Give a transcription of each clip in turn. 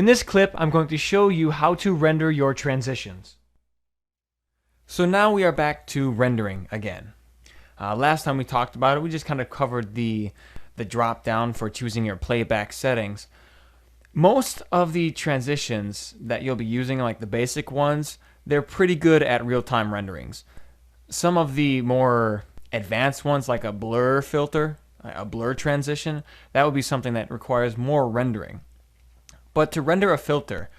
In this clip, I'm going to show you how to render your transitions. So now we are back to rendering again. Last time we talked about it, we just kind of covered the drop down for choosing your playback settings. Most of the transitions that you'll be using, like the basic ones, they're pretty good at real-time renderings. Some of the more advanced ones, like a blur filter, a blur transition, that would be something that requires more rendering. But to render a filter,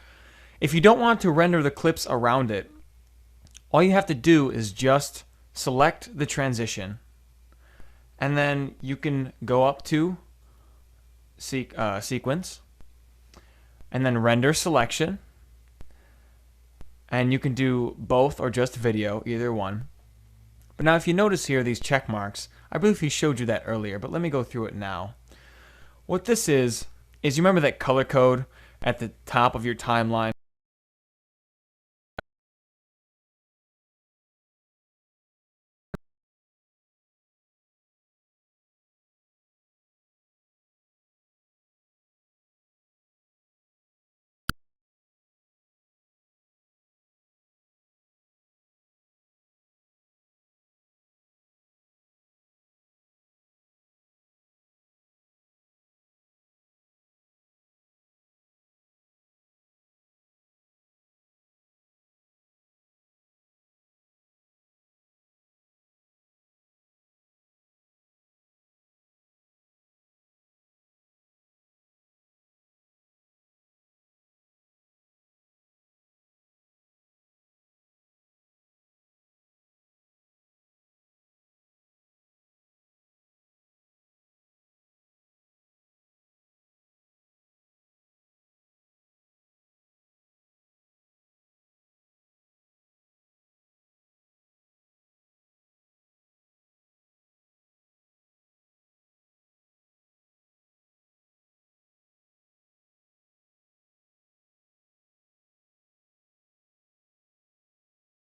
if you don't want to render the clips around it, all you have to do is just select the transition, and then you can go up to sequence, and then render selection, and you can do both or just video, either one. But now if you notice here these check marks, I believe he showed you that earlier, but let me go through it now. What this is you remember that color code at the top of your timeline